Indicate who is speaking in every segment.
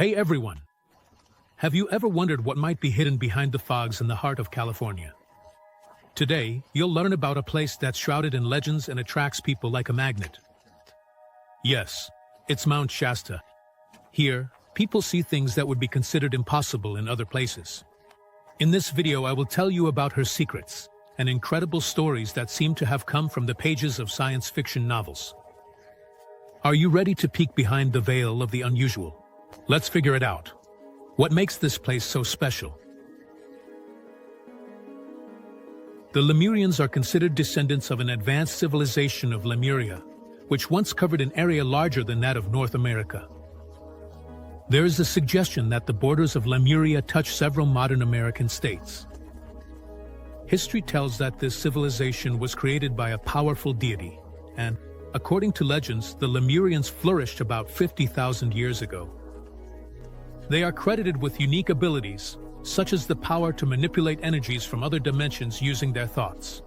Speaker 1: Hey everyone! Have you ever wondered what might be hidden behind the fogs in the heart of California? Today, you'll learn about a place that's shrouded in legends and attracts people like a magnet. Yes, it's Mount Shasta. Here, people see things that would be considered impossible in other places. In this video, I will tell you about her secrets and incredible stories that seem to have come from the pages of science fiction novels. Are you ready to peek behind the veil of the unusual? Let's figure it out. What makes this place so special? The Lemurians are considered descendants of an advanced civilization of Lemuria, which once covered an area larger than that of North America. There is a suggestion that the borders of Lemuria touch several modern American states. History tells that this civilization was created by a powerful deity, and, according to legends, the Lemurians flourished about 50,000 years ago. They are credited with unique abilities, such as the power to manipulate energies from other dimensions using their thoughts.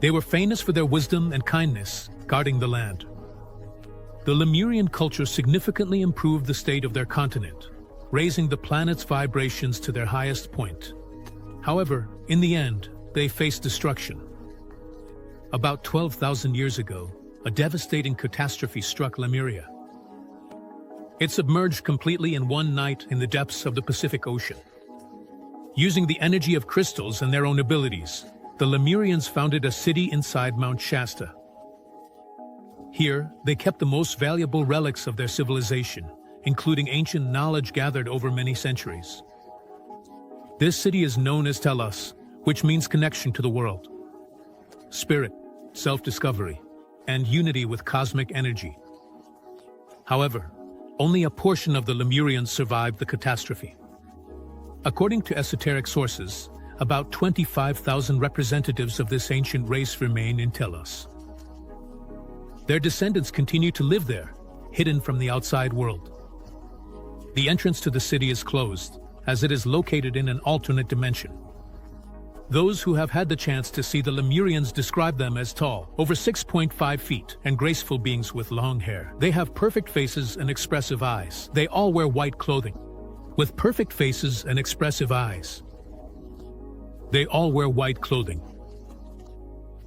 Speaker 1: They were famous for their wisdom and kindness, guarding the land. The Lemurian culture significantly improved the state of their continent, raising the planet's vibrations to their highest point. However, in the end, they faced destruction. About 12,000 years ago, a devastating catastrophe struck Lemuria. It submerged completely in one night in the depths of the Pacific Ocean. Using the energy of crystals and their own abilities, the Lemurians founded a city inside Mount Shasta. Here, they kept the most valuable relics of their civilization, including ancient knowledge gathered over many centuries. This city is known as Telos, which means connection to the world, spirit, self-discovery, and unity with cosmic energy. However, only a portion of the Lemurians survived the catastrophe. According to esoteric sources, about 25,000 representatives of this ancient race remain in Telos. Their descendants continue to live there, hidden from the outside world. The entrance to the city is closed, as it is located in an alternate dimension. Those who have had the chance to see the Lemurians describe them as tall, over 6.5 feet, and graceful beings with long hair. They have perfect faces and expressive eyes. They all wear white clothing. With perfect faces and expressive eyes. They all wear white clothing.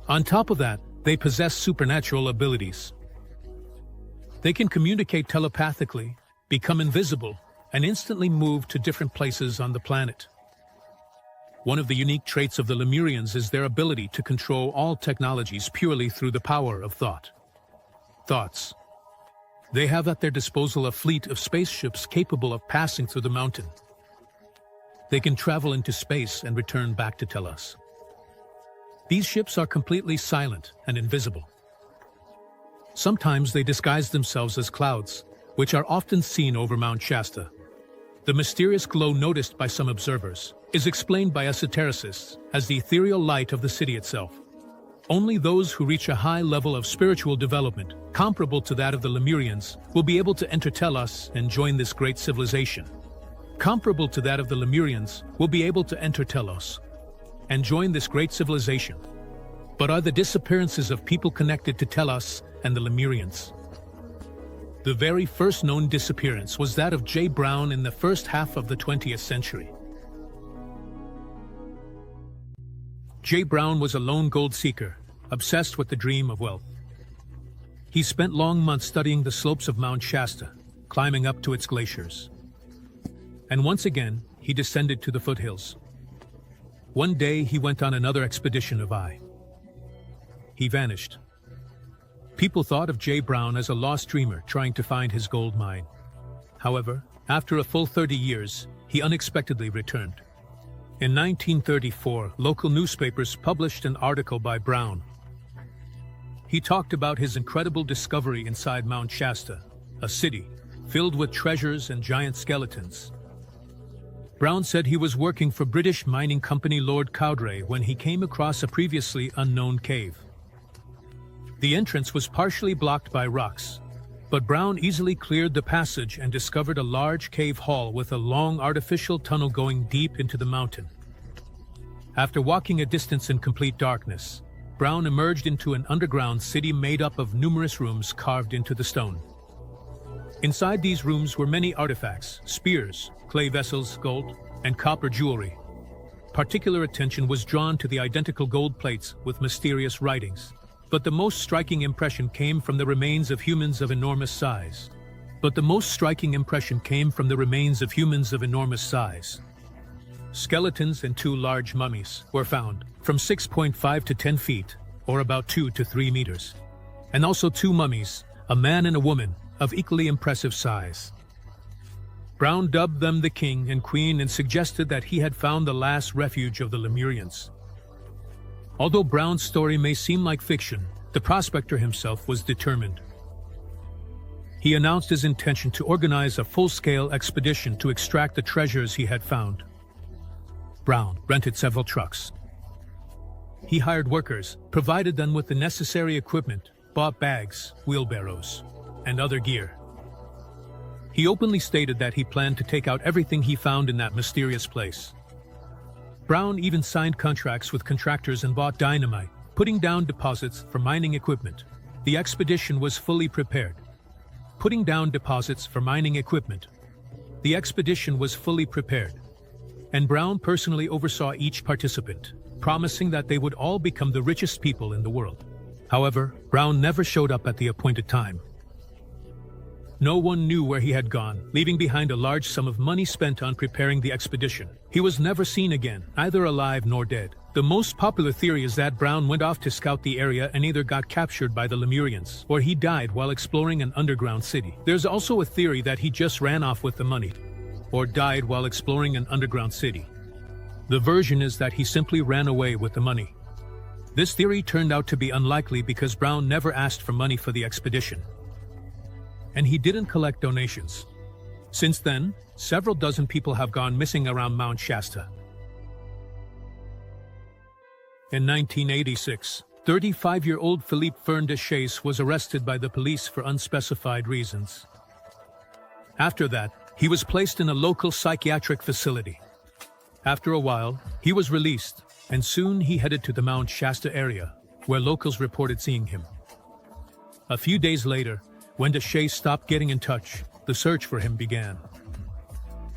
Speaker 1: On top of that, they possess supernatural abilities. They can communicate telepathically, become invisible, and instantly move to different places on the planet. One of the unique traits of the Lemurians is their ability to control all technologies purely through the power of thoughts. They have at their disposal a fleet of spaceships capable of passing through the mountain. They can travel into space and return back to Telos. These ships are completely silent and invisible. Sometimes they disguise themselves as clouds, which are often seen over Mount Shasta. The mysterious glow noticed by some observers is explained by esotericists as the ethereal light of the city itself. Only those who reach a high level of spiritual development, comparable to that of the Lemurians, will be able to enter Telos and join this great civilization. Comparable to that of the Lemurians will be able to enter Telos and join this great civilization. But are the disappearances of people connected to Telos and the Lemurians? The very first known disappearance was that of J. Brown in the first half of the 20th century. J. Brown was a lone gold seeker, obsessed with the dream of wealth. He spent long months studying the slopes of Mount Shasta, climbing up to its glaciers. And once again, he descended to the foothills. One day, he went on another expedition of eye. He vanished. People thought of J. Brown as a lost dreamer trying to find his gold mine. However, after a full 30 years, he unexpectedly returned. In 1934, local newspapers published an article by Brown. He talked about his incredible discovery inside Mount Shasta, a city filled with treasures and giant skeletons. Brown said he was working for British mining company Lord Cowdray when he came across a previously unknown cave. The entrance was partially blocked by rocks, but Brown easily cleared the passage and discovered a large cave hall with a long artificial tunnel going deep into the mountain. After walking a distance in complete darkness, Brown emerged into an underground city made up of numerous rooms carved into the stone. Inside these rooms were many artifacts, spears, clay vessels, gold, and copper jewelry. Particular attention was drawn to the identical gold plates with mysterious writings. But the most striking impression came from the remains of humans of enormous size. Skeletons and 2 large mummies were found, from 6.5 to 10 feet, or about 2 to 3 meters. And also 2 mummies, a man and a woman, of equally impressive size. Brown dubbed them the king and queen and suggested that he had found the last refuge of the Lemurians. Although Brown's story may seem like fiction, the prospector himself was determined. He announced his intention to organize a full-scale expedition to extract the treasures he had found. Brown rented several trucks. He hired workers, provided them with the necessary equipment, bought bags, wheelbarrows, and other gear. He openly stated that he planned to take out everything he found in that mysterious place. Brown even signed contracts with contractors and bought dynamite, putting down deposits for mining equipment. The expedition was fully prepared. And Brown personally oversaw each participant, promising that they would all become the richest people in the world. However, Brown never showed up at the appointed time. No one knew where he had gone, leaving behind a large sum of money spent on preparing the expedition. He was never seen again, either alive nor dead. The most popular theory is that Brown went off to scout the area and either got captured by the Lemurians, or he died while exploring an underground city. There's also a theory that he just ran off with the money, or died while exploring an underground city. The version is that he simply ran away with the money. This theory turned out to be unlikely because Brown never asked for money for the expedition. And he didn't collect donations. Since then, several dozen people have gone missing around Mount Shasta. In 1986, 35-year-old Philippe Fern-Deschase was arrested by the police for unspecified reasons. After that, he was placed in a local psychiatric facility. After a while, he was released, and soon he headed to the Mount Shasta area, where locals reported seeing him. A few days later, when Deschase stopped getting in touch, the search for him began.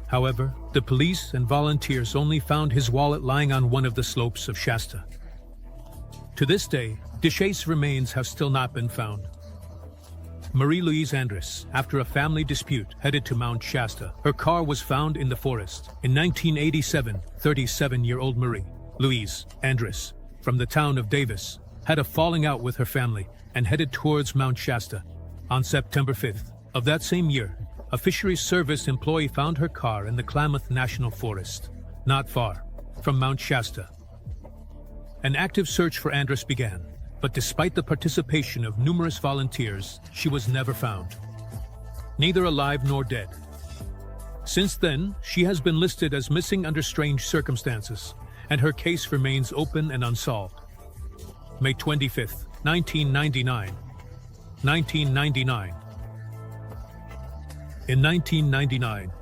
Speaker 1: However, the police and volunteers only found his wallet lying on one of the slopes of Shasta. To this day, Deschase's remains have still not been found. Marie-Louise Andrus, after a family dispute, headed to Mount Shasta. Her car was found in the forest. In 1987, 37-year-old Marie-Louise Andrus, from the town of Davis, had a falling out with her family and headed towards Mount Shasta. On September 5th of that same year, a fisheries service employee found her car in the Klamath National Forest, not far from Mount Shasta. An active search for Andrus began, but despite the participation of numerous volunteers, she was never found, neither alive nor dead. Since then, she has been listed as missing under strange circumstances, and her case remains open and unsolved. May 25th, 1999. In 1999,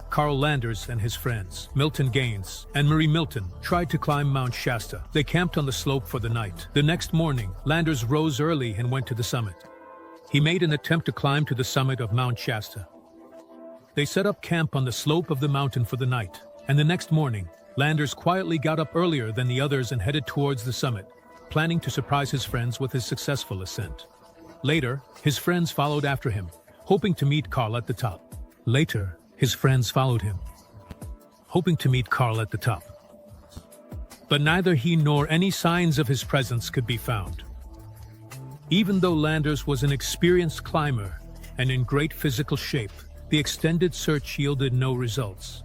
Speaker 1: Carl Landers and his friends, Milton Gaines and Marie Milton, tried to climb Mount Shasta. They camped on the slope for the night. The next morning, Landers rose early and went to the summit. He made an attempt to climb to the summit of Mount Shasta. They set up camp on the slope of the mountain for the night, and the next morning, Landers quietly got up earlier than the others and headed towards the summit, planning to surprise his friends with his successful ascent. Later, his friends followed after him, hoping to meet Carl at the top. But neither he nor any signs of his presence could be found. Even though Landers was an experienced climber and in great physical shape, the extended search yielded no results.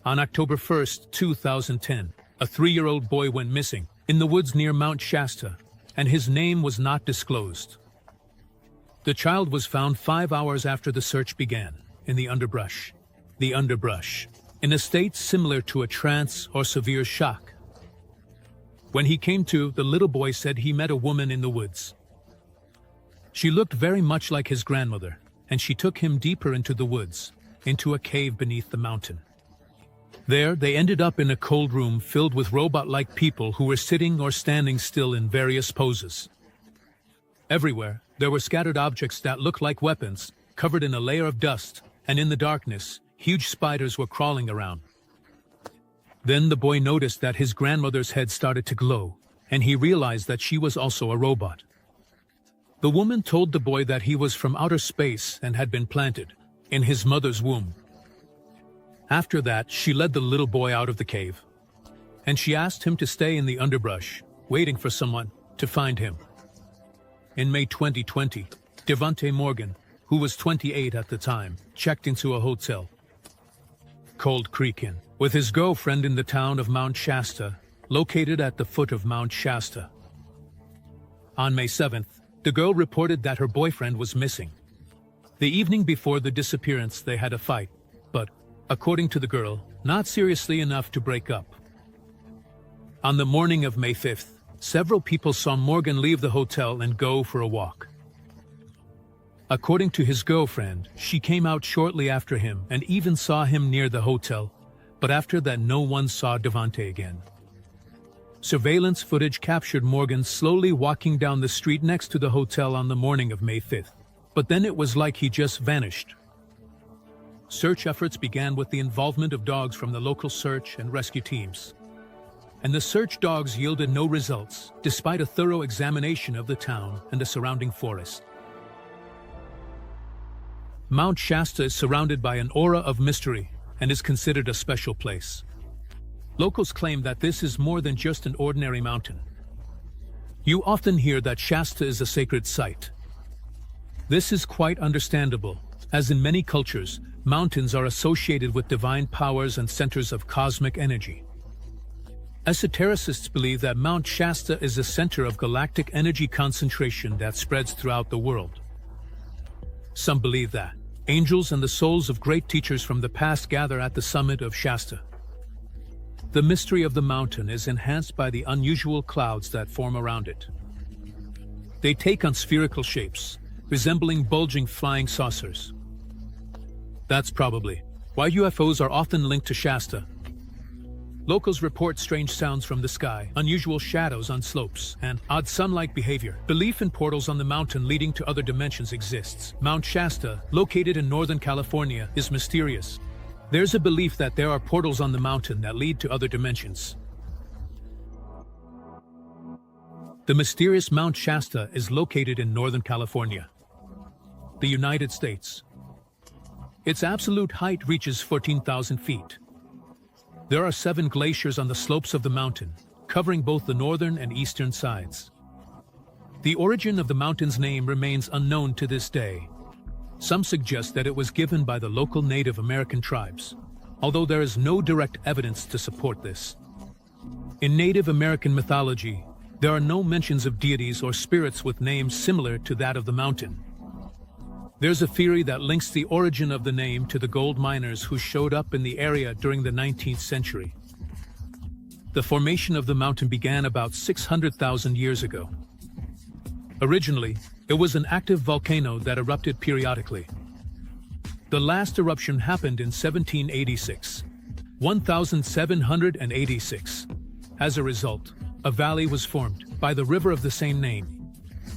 Speaker 1: On October 1st, 2010, a 3-year-old boy went missing in the woods near Mount Shasta, and his name was not disclosed. The child was found 5 hours after the search began, in the underbrush, in a state similar to a trance or severe shock. When he came to, the little boy said he met a woman in the woods. She looked very much like his grandmother, and she took him deeper into the woods, into a cave beneath the mountain. There, they ended up in a cold room filled with robot-like people who were sitting or standing still in various poses. Everywhere, There were scattered objects that looked like weapons, covered in a layer of dust, and in the darkness, huge spiders were crawling around. Then the boy noticed that his grandmother's head started to glow, and he realized that she was also a robot. The woman told the boy that he was from outer space and had been planted in his mother's womb. After that, she led the little boy out of the cave, and she asked him to stay in the underbrush, waiting for someone to find him. In May 2020, Devante Morgan, who was 28 at the time, checked into a hotel, Cold Creek Inn, with his girlfriend in the town of Mount Shasta, located at the foot of Mount Shasta. On May 7th, the girl reported that her boyfriend was missing. The evening before the disappearance, they had a fight, but, according to the girl, not seriously enough to break up. On the morning of May 5th, several people saw Morgan leave the hotel and go for a walk. According to his girlfriend, she came out shortly after him and even saw him near the hotel, but after that no one saw Devante again. Surveillance footage captured Morgan slowly walking down the street next to the hotel on the morning of May 5th, but then it was like he just vanished. Search efforts began with the involvement of dogs from the local search and rescue teams. And the search dogs yielded no results, despite a thorough examination of the town and the surrounding forest. Mount Shasta is surrounded by an aura of mystery and is considered a special place. Locals claim that this is more than just an ordinary mountain. You often hear that Shasta is a sacred site. This is quite understandable, as in many cultures, mountains are associated with divine powers and centers of cosmic energy. Esotericists believe that Mount Shasta is a center of galactic energy concentration that spreads throughout the world. Some believe that angels and the souls of great teachers from the past gather at the summit of Shasta. The mystery of the mountain is enhanced by the unusual clouds that form around it. They take on spherical shapes, resembling bulging flying saucers. That's probably why UFOs are often linked to Shasta. Locals report strange sounds from the sky, unusual shadows on slopes, and odd sun-like behavior. Belief in portals on the mountain leading to other dimensions exists. Mount Shasta, located in Northern California, is mysterious. There's a belief that there are portals on the mountain that lead to other dimensions. The mysterious Mount Shasta is located in Northern California, the United States. Its absolute height reaches 14,000 feet. There are 7 glaciers on the slopes of the mountain, covering both the northern and eastern sides. The origin of the mountain's name remains unknown to this day. Some suggest that it was given by the local Native American tribes, although there is no direct evidence to support this. In Native American mythology, there are no mentions of deities or spirits with names similar to that of the mountain. There's a theory that links the origin of the name to the gold miners who showed up in the area during the 19th century. The formation of the mountain began about 600,000 years ago. Originally, it was an active volcano that erupted periodically. The last eruption happened in 1786. As a result, a valley was formed by the river of the same name.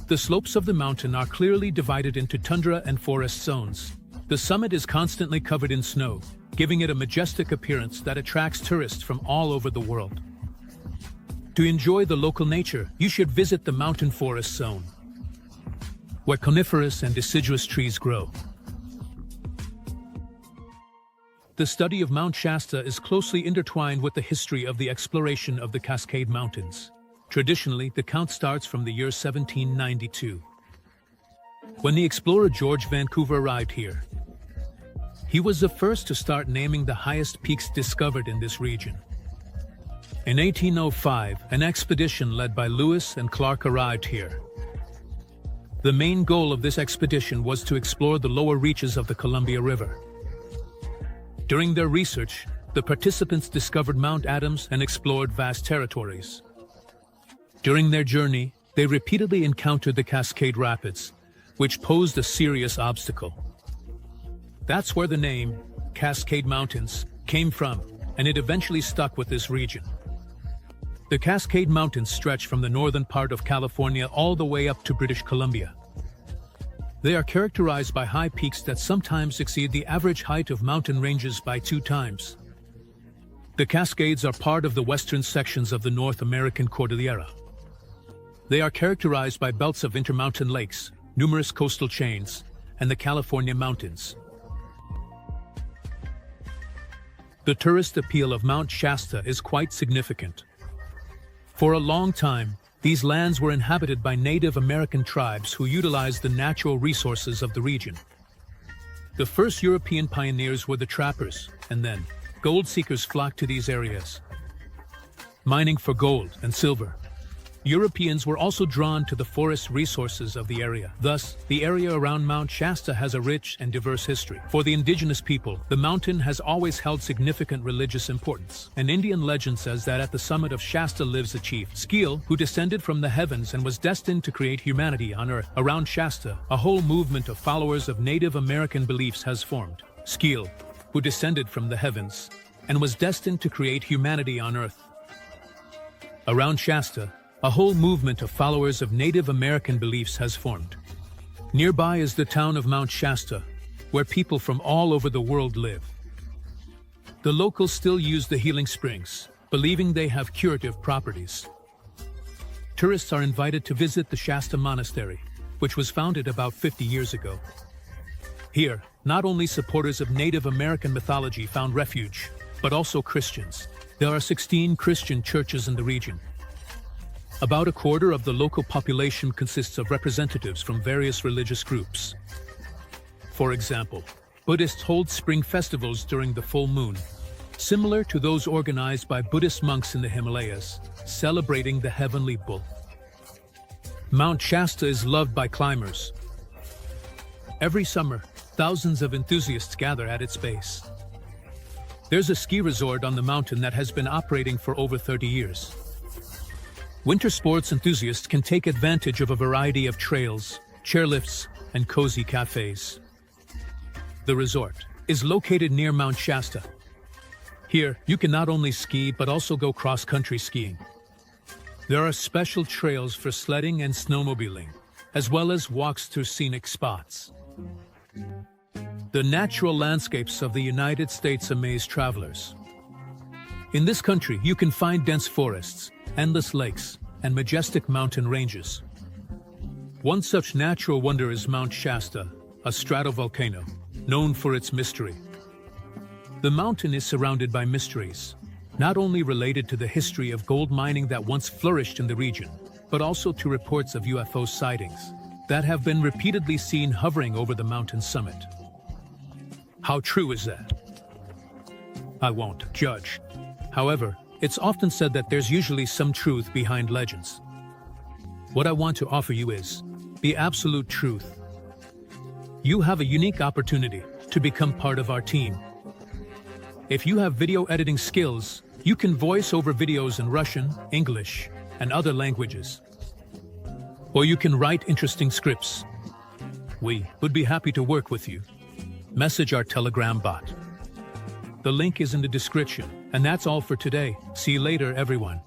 Speaker 1: The slopes of the mountain are clearly divided into tundra and forest zones. The summit is constantly covered in snow, giving it a majestic appearance that attracts tourists from all over the world. To enjoy the local nature, you should visit the mountain forest zone, where coniferous and deciduous trees grow. The study of Mount Shasta is closely intertwined with the history of the exploration of the Cascade Mountains. Traditionally, the count starts from the year 1792, when the explorer George Vancouver arrived here. He was the first to start naming the highest peaks discovered in this region. In 1805, an expedition led by Lewis and Clark arrived here. The main goal of this expedition was to explore the lower reaches of the Columbia River. During their research, the participants discovered Mount Adams and explored vast territories. During their journey, they repeatedly encountered the Cascade Rapids, which posed a serious obstacle. That's where the name, Cascade Mountains, came from, and it eventually stuck with this region. The Cascade Mountains stretch from the northern part of California all the way up to British Columbia. They are characterized by high peaks that sometimes exceed the average height of mountain ranges by 2 times. The Cascades are part of the western sections of the North American Cordillera. They are characterized by belts of intermountain lakes, numerous coastal chains, and the California mountains. The tourist appeal of Mount Shasta is quite significant. For a long time, these lands were inhabited by Native American tribes who utilized the natural resources of the region. The first European pioneers were the trappers, and then gold seekers flocked to these areas, mining for gold and silver. Europeans were also drawn to the forest resources of the area. Thus, the area around Mount Shasta has a rich and diverse history. For the indigenous people, the mountain has always held significant religious importance. An Indian legend says that at the summit of Shasta lives a chief, Skeel, who descended from the heavens and was destined to create humanity on earth. Around Shasta, a whole movement of followers of Native American beliefs has formed. Skeel, who descended from the heavens and was destined to create humanity on earth. Around Shasta, a whole movement of followers of Native American beliefs has formed. Nearby is the town of Mount Shasta, where people from all over the world live. The locals still use the healing springs, believing they have curative properties. Tourists are invited to visit the Shasta Monastery, which was founded about 50 years ago. Here, not only supporters of Native American mythology found refuge, but also Christians. There are 16 Christian churches in the region. About a quarter of the local population consists of representatives from various religious groups. For example, Buddhists hold spring festivals during the full moon, similar to those organized by Buddhist monks in the Himalayas, celebrating the heavenly bull. Mount Shasta is loved by climbers. Every summer, thousands of enthusiasts gather at its base. There's a ski resort on the mountain that has been operating for over 30 years. Winter sports enthusiasts can take advantage of a variety of trails, chairlifts, and cozy cafes. The resort is located near Mount Shasta. Here, you can not only ski but also go cross-country skiing. There are special trails for sledding and snowmobiling, as well as walks through scenic spots. The natural landscapes of the United States amaze travelers. In this country, you can find dense forests, endless lakes, and majestic mountain ranges. One such natural wonder is Mount Shasta, a stratovolcano, known for its mystery. The mountain is surrounded by mysteries, not only related to the history of gold mining that once flourished in the region, but also to reports of UFO sightings that have been repeatedly seen hovering over the mountain summit. How true is that? I won't judge. However, it's often said that there's usually some truth behind legends. What I want to offer you is the absolute truth. You have a unique opportunity to become part of our team. If you have video editing skills, you can voice over videos in Russian, English, and other languages. Or you can write interesting scripts. We would be happy to work with you. Message our Telegram bot. The link is in the description. And that's all for today. See you later, everyone.